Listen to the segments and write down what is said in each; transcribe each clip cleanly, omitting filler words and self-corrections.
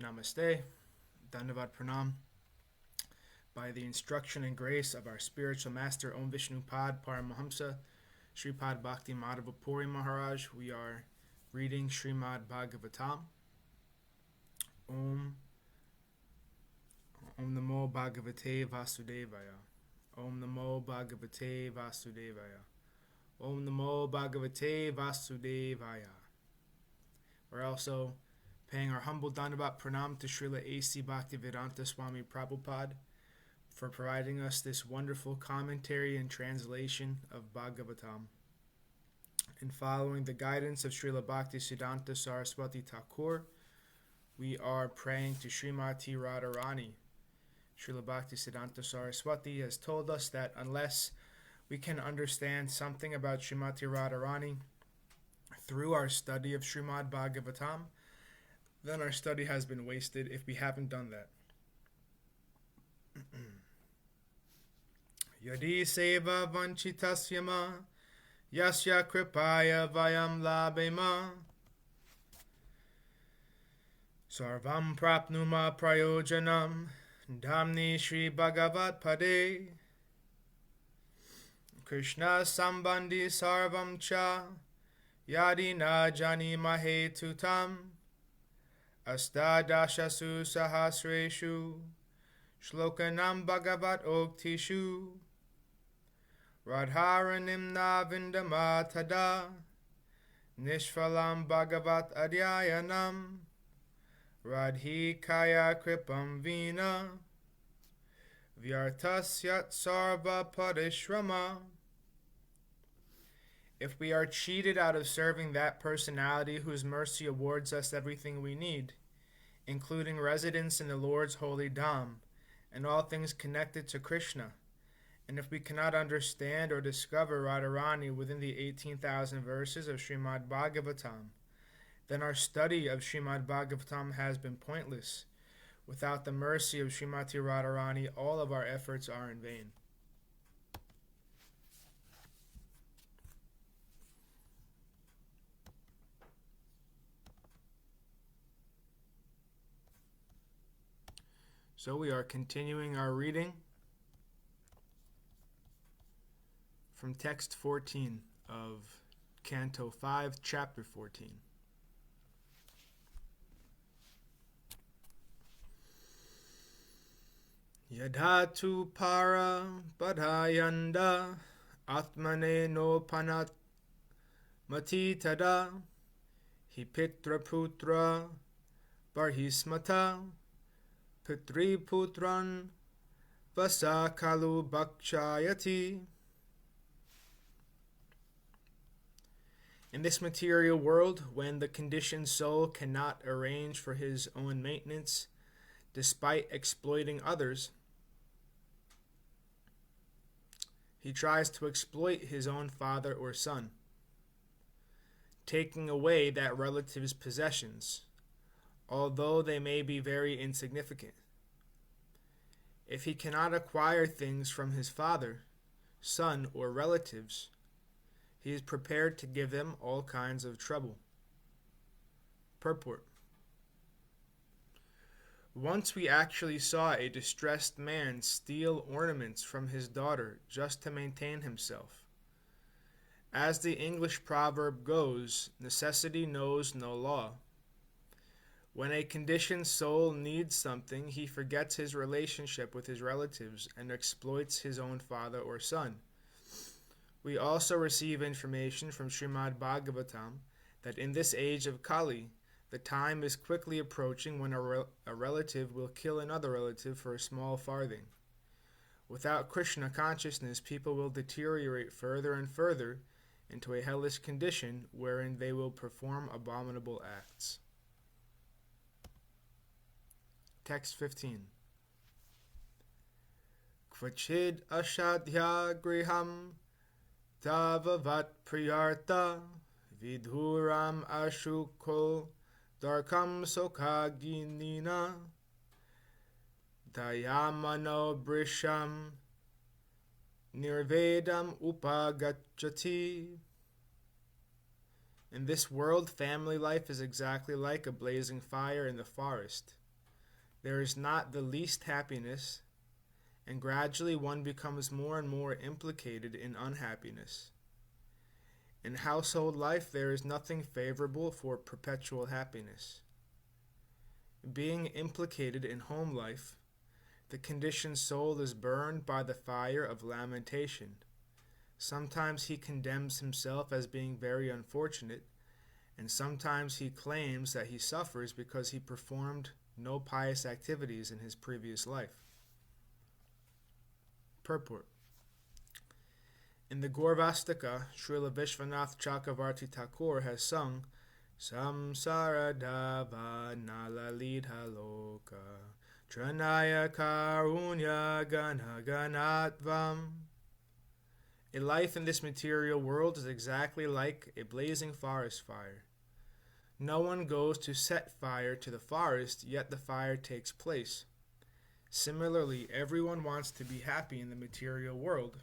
Namaste, Dandavat Pranam. By the instruction and grace of our spiritual master, Om Vishnu Pad Paramahamsa, Sripad Bhakti Madhava Puri Maharaj, we are reading Srimad Bhagavatam. Om Namo Bhagavate Vasudevaya. Om Namo Bhagavate Vasudevaya. Om Namo Bhagavate Vasudevaya. We're also paying our humble Dandavat Pranam to Srila A.C. Bhaktivedanta Swami Prabhupada for providing us this wonderful commentary and translation of Bhagavatam. And following the guidance of Srila Bhaktisiddhanta Saraswati Thakur, we are praying to Śrīmatī Rādhārāṇī. Srila Bhaktisiddhanta Saraswati has told us that unless we can understand something about Śrīmatī Rādhārāṇī through our study of Srimad Bhagavatam, then our study has been wasted if we haven't done that. Yadi sevā-vañcitāḥ yasyāḥ kṛpayā vayaṃ labhema Sarvaṃ prāpnumaḥ prayojanaṃ dhāmni śrī-bhagavat pade Kṛṣṇa-sambandhi sarvaṃ cha Yadi na jānīmahe tutam Aṣṭādaśasu sahasreṣu ślokānāṃ bhāgavat-oktiṣu Rādhārānīṃ na vindāmaḥ tada nishphalam bhagavat adhyayanam radhikaya kripam vina vyartasyat sarva-pariśramaḥ. If we are cheated out of serving that personality whose mercy awards us everything we need, including residence in the Lord's holy dham and all things connected to Krishna, and if we cannot understand or discover Rādhārānīṃ within the 18,000 verses of Srimad Bhagavatam, then our study of Srimad Bhagavatam has been pointless. Without the mercy of Śrīmatī Rādhārāṇī, all of our efforts are in vain. So we are continuing our reading from text 14 of Canto 5, chapter 14. Yadhatu para badhayanda atmane no panat matitada hipitra putra barhismata Pitriputran vasakalu bhakshayati. In this material world, when the conditioned soul cannot arrange for his own maintenance, despite exploiting others, he tries to exploit his own father or son, taking away that relative's possessions, although they may be very insignificant. If he cannot acquire things from his father, son, or relatives, he is prepared to give them all kinds of trouble. Purport. Once we actually saw a distressed man steal ornaments from his daughter just to maintain himself. As the English proverb goes, necessity knows no law. When a conditioned soul needs something, he forgets his relationship with his relatives and exploits his own father or son. We also receive information from Srimad Bhagavatam that in this age of Kali, the time is quickly approaching when a relative will kill another relative for a small farthing. Without Krishna consciousness, people will deteriorate further and further into a hellish condition wherein they will perform abominable acts. Text 15. Kvachid ashadhya griham tavavat priyarta vidhuram ashukho darkam sokaginina dayamano brisham nirvedam upagachati. In this world, family life is exactly like a blazing fire in the forest. there is not the least happiness, and gradually one becomes more and more implicated in unhappiness. In household life, there is nothing favorable for perpetual happiness. Being implicated in home life, the conditioned soul is burned by the fire of lamentation. Sometimes he condemns himself as being very unfortunate, and sometimes he claims that he suffers because he performed no pious activities in his previous life. Purport. In the Gaurvastaka, Srila Vishwanath Chakravarti Thakur has sung Samsara Dava Nalalita Loka Tranaya Karunya Gana Ganatvam. A life in this material world is exactly like a blazing forest fire. No one goes to set fire to the forest, yet the fire takes place. Similarly, everyone wants to be happy in the material world,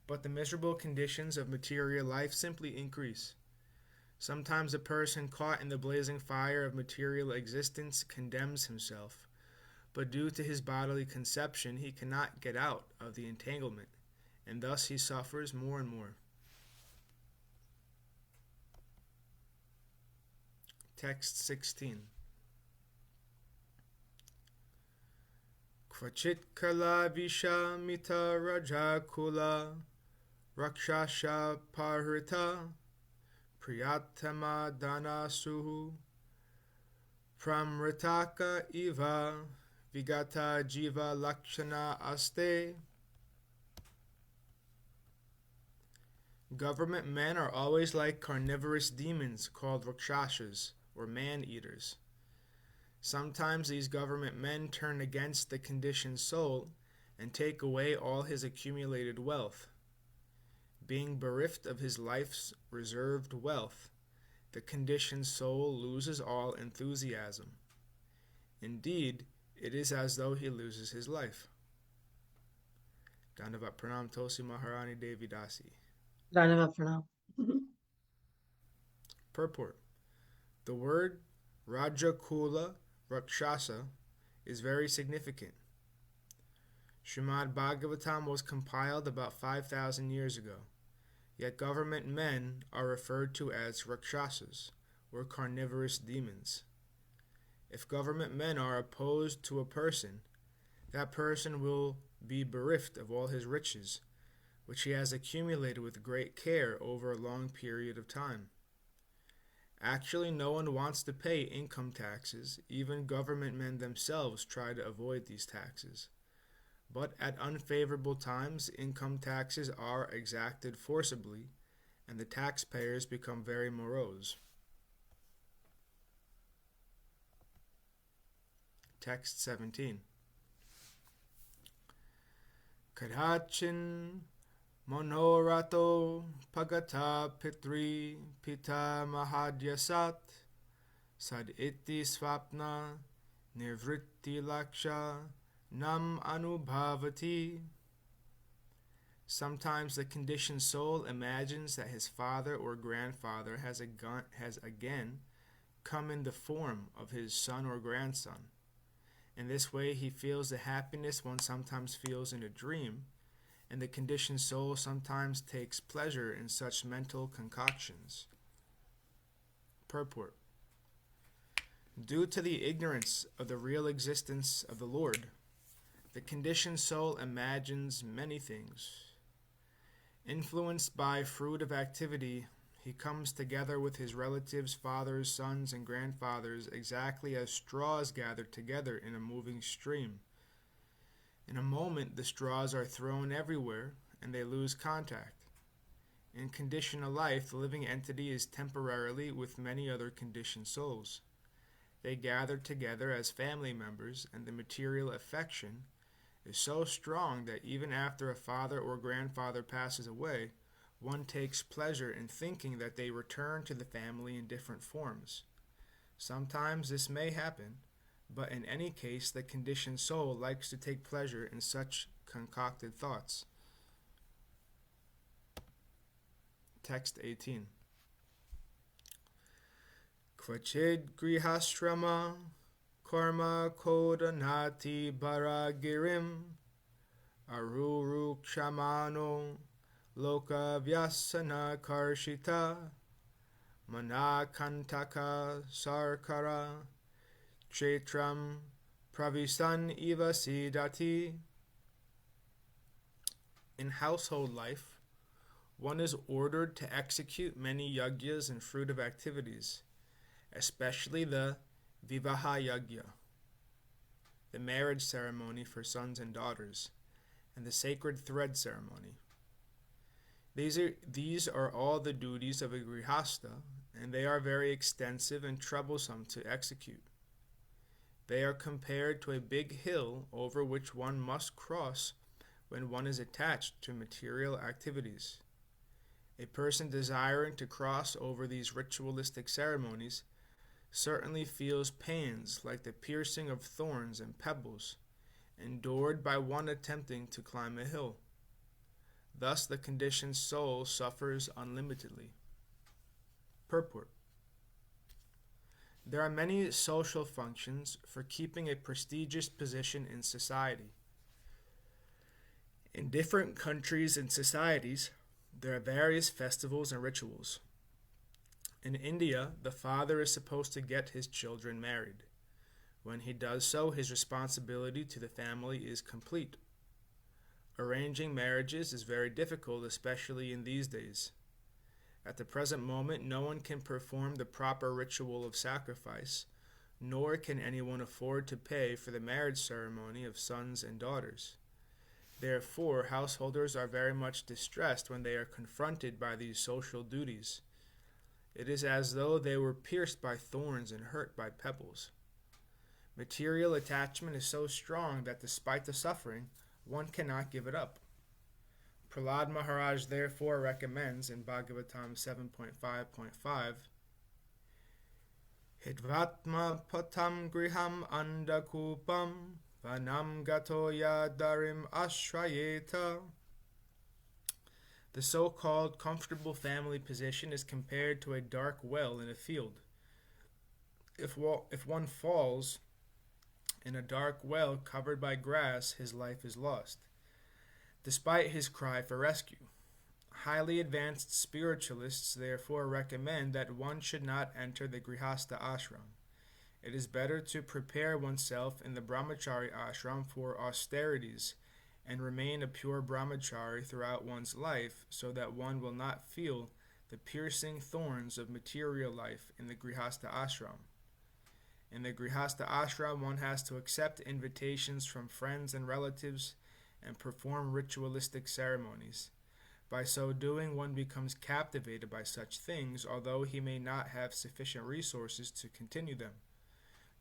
but the miserable conditions of material life simply increase. Sometimes a person caught in the blazing fire of material existence condemns himself, but due to his bodily conception, he cannot get out of the entanglement, and thus he suffers more and more. Text 16. Kvachit kala visha mita raja kula rakshasha parita priyatama danasuhu pramritaka iva vigata jiva lakshana aste. Government men are always like carnivorous demons called rakshasas, or man-eaters. Sometimes these government men turn against the conditioned soul and take away all his accumulated wealth. Being bereft of his life's reserved wealth, the conditioned soul loses all enthusiasm. Indeed, it is as though he loses his life. Dandavat Pranam Tulsi Maharani Devi Dasi. Dandavat Pranam. Purport. The word Rajakula Rakshasa is very significant. Srimad Bhagavatam was compiled about 5,000 years ago, yet government men are referred to as Rakshasas, or carnivorous demons. If government men are opposed to a person, that person will be bereft of all his riches, which he has accumulated with great care over a long period of time. Actually, no one wants to pay income taxes. Even government men themselves try to avoid these taxes. But at unfavorable times, income taxes are exacted forcibly, and the taxpayers become very morose. Text 17. Kadachin Monorato Pagata Pitri Pita Mahadyasat Sad Iti Swapna Nivritti Laksha Nam Anubhavati. Sometimes the conditioned soul imagines that his father or grandfather has again come in the form of his son or grandson. In this way he feels the happiness one sometimes feels in a dream, and the conditioned soul sometimes takes pleasure in such mental concoctions. Purport. Due to the ignorance of the real existence of the Lord, the conditioned soul imagines many things. Influenced by fruit of activity, he comes together with his relatives, fathers, sons, and grandfathers exactly as straws gather together in a moving stream. In a moment, the straws are thrown everywhere, and they lose contact. In conditional life, the living entity is temporarily with many other conditioned souls. They gather together as family members, and the material affection is so strong that even after a father or grandfather passes away, one takes pleasure in thinking that they return to the family in different forms. Sometimes this may happen, but in any case, the conditioned soul likes to take pleasure in such concocted thoughts. Text 18. Kvachid grihasrama karma kodanati baragirim arurukshamano loka vyasana karshita manakantaka sarkara kshetram pravisan iva sidati. In household life, one is ordered to execute many yagyas and fruitive activities, especially the vivaha yagya, the marriage ceremony for sons and daughters, and the sacred thread ceremony. These are all the duties of a grihasta, and they are very extensive and troublesome to execute. They are compared to a big hill over which one must cross when one is attached to material activities. A person desiring to cross over these ritualistic ceremonies certainly feels pains like the piercing of thorns and pebbles, endured by one attempting to climb a hill. Thus the conditioned soul suffers unlimitedly. Purport. There are many social functions for keeping a prestigious position in society. In different countries and societies, there are various festivals and rituals. In India, the father is supposed to get his children married. When he does so, his responsibility to the family is complete. Arranging marriages is very difficult, especially in these days. At the present moment, no one can perform the proper ritual of sacrifice, nor can anyone afford to pay for the marriage ceremony of sons and daughters. Therefore, householders are very much distressed when they are confronted by these social duties. It is as though they were pierced by thorns and hurt by pebbles. Material attachment is so strong that despite the suffering, one cannot give it up. Prahlāda Maharaj therefore recommends in Bhagavatam 5.14.14, Hidvatma patam griham andakupam vanam gato yadarim ashrayeta. The so-called comfortable family position is compared to a dark well in a field. If one falls in a dark well covered by grass, his life is lost, despite his cry for rescue. Highly advanced spiritualists therefore recommend that one should not enter the grihasta ashram. It is better to prepare oneself in the brahmachari ashram for austerities and remain a pure brahmachari throughout one's life, so that one will not feel the piercing thorns of material life in the grihasta ashram. In the grihasta ashram, one has to accept invitations from friends and relatives and perform ritualistic ceremonies. By so doing, one becomes captivated by such things, although he may not have sufficient resources to continue them.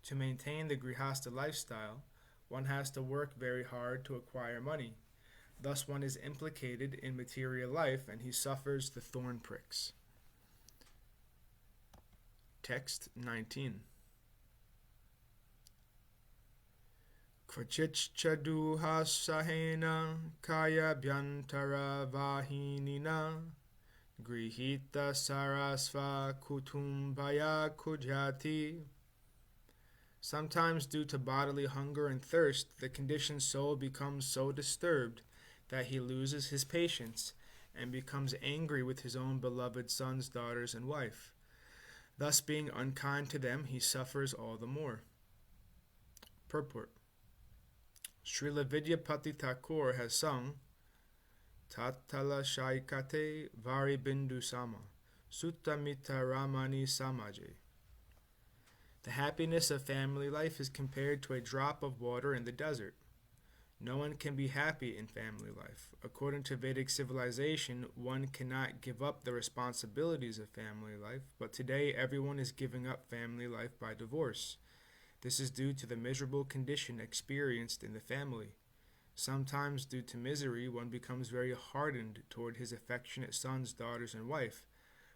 To maintain the grihasta lifestyle, one has to work very hard to acquire money. Thus one is implicated in material life, and he suffers the thorn pricks. Text 19. Kvachicha duha sahena kaya bhyantara vahinina grihita sarasva kutumbaya kujati. Sometimes, due to bodily hunger and thirst, the conditioned soul becomes so disturbed that he loses his patience and becomes angry with his own beloved sons, daughters, and wife. Thus, being unkind to them, he suffers all the more. Purport. Srila Vidyapati Thakur has sung Tatala Shaikate Vari Bindu Sama Suttamita Ramani Samaje. The happiness of family life is compared to a drop of water in the desert. No one can be happy in family life. According to Vedic civilization, one cannot give up the responsibilities of family life, but today everyone is giving up family life by divorce. This is due to the miserable condition experienced in the family. Sometimes, due to misery, one becomes very hardened toward his affectionate sons, daughters, and wife.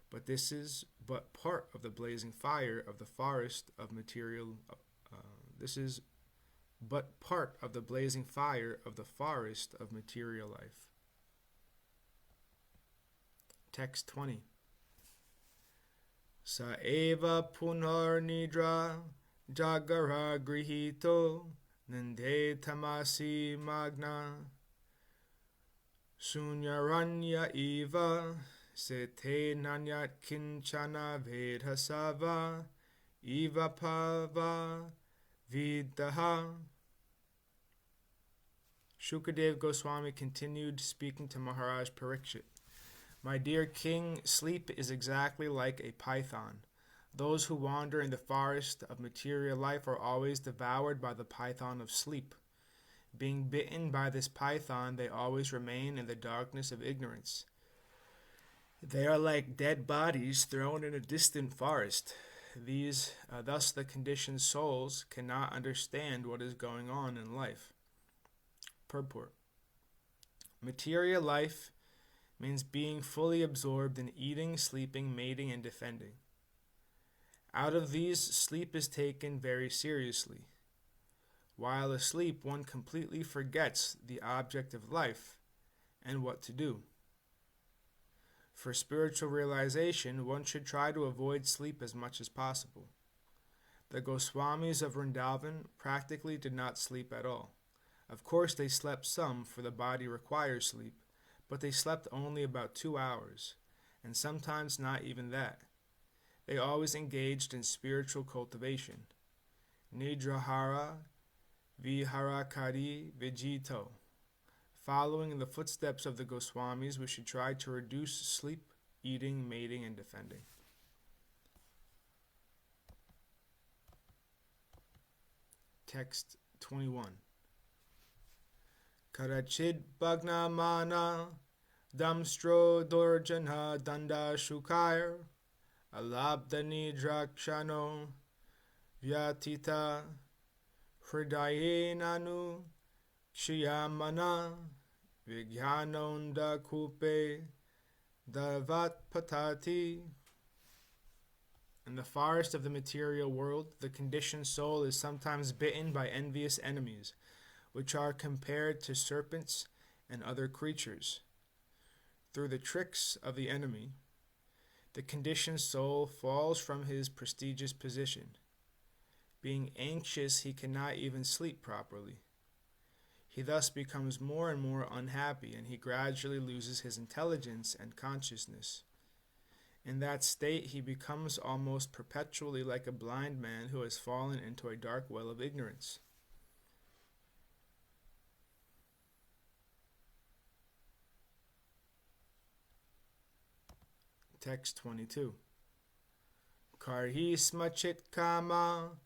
But this is but part of the blazing fire of the forest of material. This is but part of the blazing fire of the forest of material life. Text 20. Sa eva punar nidra jagara grihito nande tamasi magna sunyaranya eva sete nanyat kinchana vedhasava eva pava vidaha. Shukadev Goswami continued speaking to Maharaj Parikshit. My dear king, sleep is exactly like a python. Those who wander in the forest of material life are always devoured by the python of sleep. Being bitten by this python, they always remain in the darkness of ignorance. They are like dead bodies thrown in a distant forest. Thus the conditioned souls cannot understand what is going on in life. Purport. Material life means being fully absorbed in eating, sleeping, mating, and defending. Out of these, sleep is taken very seriously. While asleep, one completely forgets the object of life and what to do. For spiritual realization, one should try to avoid sleep as much as possible. The Goswamis of Vrindavan practically did not sleep at all. Of course, they slept some, for the body requires sleep, but they slept only about 2 hours, and sometimes not even that. They always engaged in spiritual cultivation. Nidrahara viharakari vijito. Following in the footsteps of the Goswamis, we should try to reduce sleep, eating, mating, and defending. Text 21. Karachid Bhagnamana Damstro Dorjana Danda Shukair Alabdani Drakshano Vyatita Hridayenanu Kshiyamana Vigyanonda Kupe Davat Patati. In the forest of the material world, the conditioned soul is sometimes bitten by envious enemies, which are compared to serpents and other creatures. Through the tricks of the enemy, the conditioned soul falls from his prestigious position. Being anxious, he cannot even sleep properly. He thus becomes more and more unhappy, and he gradually loses his intelligence and consciousness. In that state, he becomes almost perpetually like a blind man who has fallen into a dark well of ignorance. Text 22. Karhi smachit kama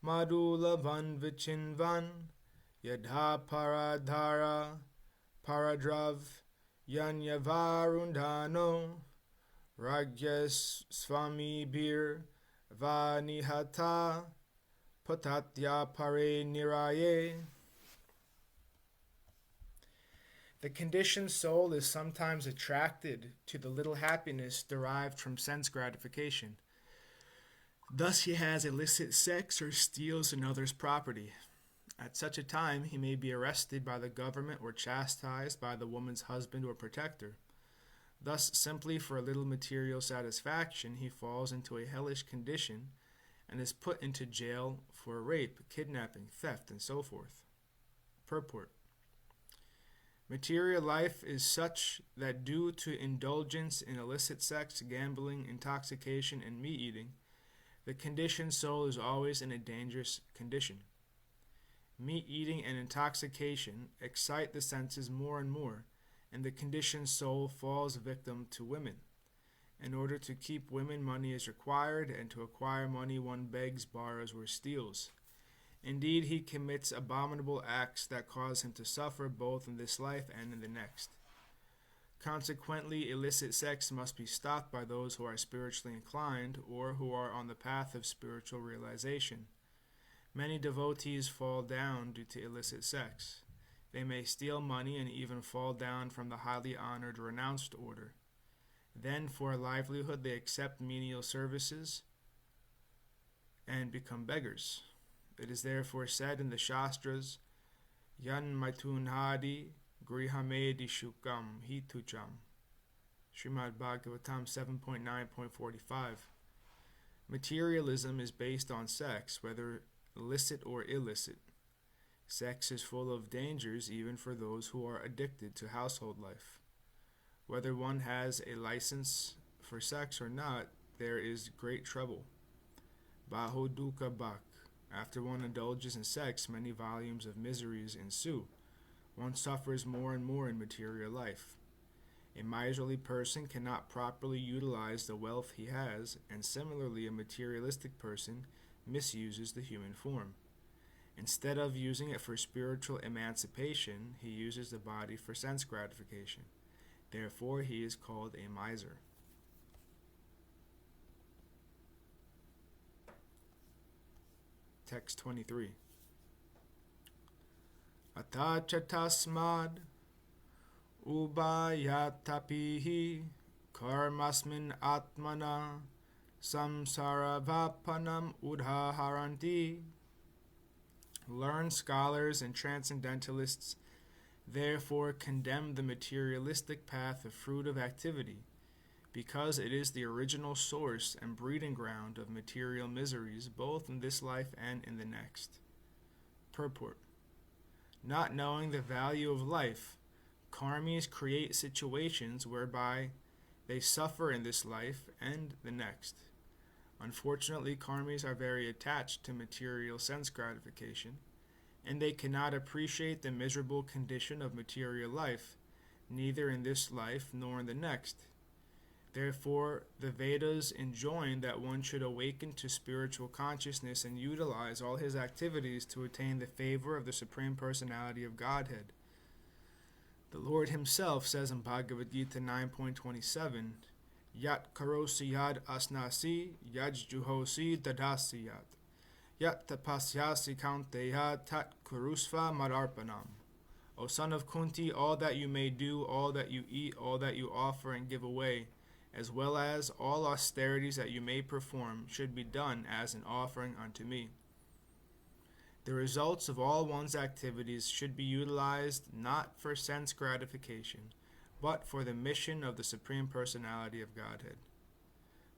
madulavan vichinvan yadha paradhara paradrav yanyavarundano ragyas swami bir vanihata patatya pare niraye. The conditioned soul is sometimes attracted to the little happiness derived from sense gratification. Thus he has illicit sex or steals another's property. At such a time, he may be arrested by the government or chastised by the woman's husband or protector. Thus, simply for a little material satisfaction, he falls into a hellish condition and is put into jail for rape, kidnapping, theft, and so forth. Purport. Material life is such that due to indulgence in illicit sex, gambling, intoxication, and meat eating, the conditioned soul is always in a dangerous condition. Meat eating and intoxication excite the senses more and more, and the conditioned soul falls victim to women. In order to keep women, money is required, and to acquire money one begs, borrows, or steals. Indeed, he commits abominable acts that cause him to suffer both in this life and in the next. Consequently, illicit sex must be stopped by those who are spiritually inclined or who are on the path of spiritual realization. Many devotees fall down due to illicit sex. They may steal money and even fall down from the highly honored renounced order. Then, for a livelihood, they accept menial services and become beggars. It is therefore said in the Shastras, Yan Maitunhadi Grihamedi Shukam Hitucham. Srimad Bhagavatam 5.14.14. Materialism is based on sex, whether illicit or illicit. Sex is full of dangers even for those who are addicted to household life. Whether one has a license for sex or not, there is great trouble. Baho dukkha bhak. After one indulges in sex, many volumes of miseries ensue. One suffers more and more in material life. A miserly person cannot properly utilize the wealth he has, and similarly a materialistic person misuses the human form. Instead of using it for spiritual emancipation, he uses the body for sense gratification. Therefore, he is called a miser. Text 23. Atacha tasmad ubayatapihi karmasmin atmana samsaravapanam udhaharanti. Learned scholars and transcendentalists therefore condemn the materialistic path of fruit of activity, because it is the original source and breeding ground of material miseries both in this life and in the next. Purport. Not knowing the value of life, karmis create situations whereby they suffer in this life and the next. Unfortunately, karmis are very attached to material sense gratification, and they cannot appreciate the miserable condition of material life, neither in this life nor in the next. Therefore, the Vedas enjoin that one should awaken to spiritual consciousness and utilize all his activities to attain the favor of the Supreme Personality of Godhead. The Lord himself says in Bhagavad Gita 9.27, Yat karosi yad asnasi, yaj juhosi dadasi yat. Yat tapasyasi kaunteya tat kurusva madarpanam. O son of Kunti, all that you may do, all that you eat, all that you offer and give away, as well as all austerities that you may perform, should be done as an offering unto me. The results of all one's activities should be utilized not for sense gratification, but for the mission of the Supreme Personality of Godhead.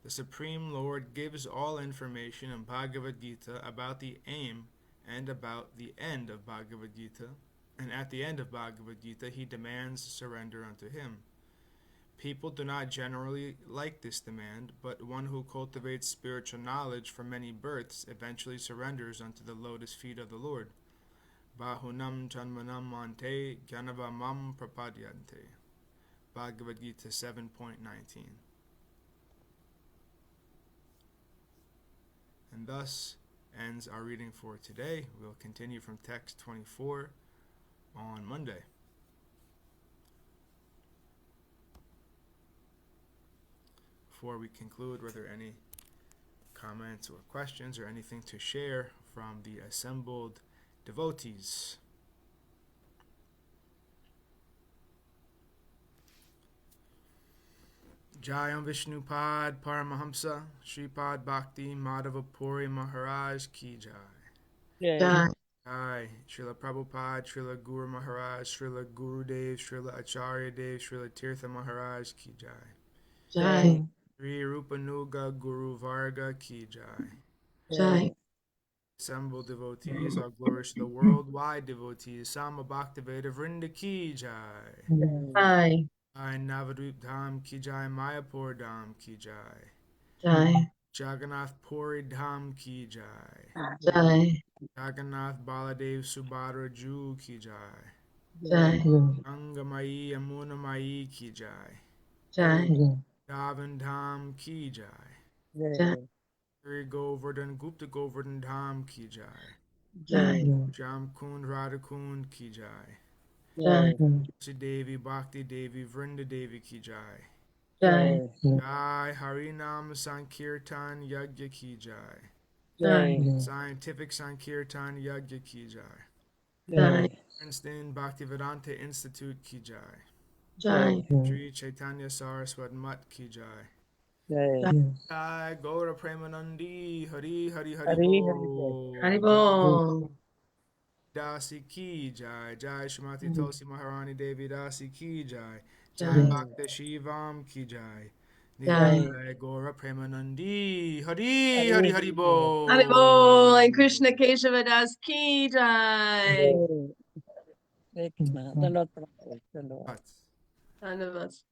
The Supreme Lord gives all information in Bhagavad Gita about the aim and about the end of Bhagavad Gita, and at the end of Bhagavad Gita he demands surrender unto him. People do not generally like this demand, but one who cultivates spiritual knowledge for many births eventually surrenders unto the lotus feet of the Lord. Bahunam janmanam ante jnanavamam prapadyante. Bhagavad Gita 7.19. And thus ends our reading for today. We'll continue from text 24 on Monday. Before we conclude, were there any comments or questions or anything to share from the assembled devotees? Jayam Vishnupad Paramahamsa Shripad Bhakti Madhava Puri Maharaj Ki Jai. Jai. Jai. Srila Prabhupada, Srila Guru Maharaj, Srila Gurudev, Srila Acharya Dev, Srila Tirtha Maharaj Ki Jai. Jai. Sri Rupanuga Guru Varga Ki Jai. Jai. Assembled devotees, all glories to the worldwide devotees. Sama Bhaktiveda Vrinda Ki Jai. Jai. Jai Navadvip Dham Ki Jai, Mayapur Dham Ki Jai. Jai. Jagannath Puri Dham Ki Jai. Jai. Jagannath Baladev Subhadra Ju Ki Jai. Jai. Gangamayi Yamunamayi Ki Jai. Jai. Davan Dham Ki Jai. Jai. Sri Govardhan Gupta Govardhan Dham Ki Jai. Jai. Jam Kund Radha Kund Ki Jai. Jai. Tulsi Devi Bhakti Devi Vrinda Devi Ki Jai. Jai. Jai Harinam Sankirtan Yagya Ki Jai. Jai. Scientific Sankirtan Yagya Ki Jai. Jai. Princeton Bhaktivedanta Institute Ki Jai. Jai. Sri Chaitanya Saraswat Mat Ki Jai. Jai. Jai Gaura Premanandi Hari Hari Hari Hari Bol. Haribol. Dasi Ki Jai. Jai Śrīmatī Tulsi Maharani Devi Dasi Ki Jai. Jai Jai. Bhakta Shivam Ki Jai. Jai Gora Premanandi. Hari Hari Hari Bol. Haribol and Krishna Keshava Das Ki Jai. Krishna. Dandavad pranam. Bats. Dhānavad.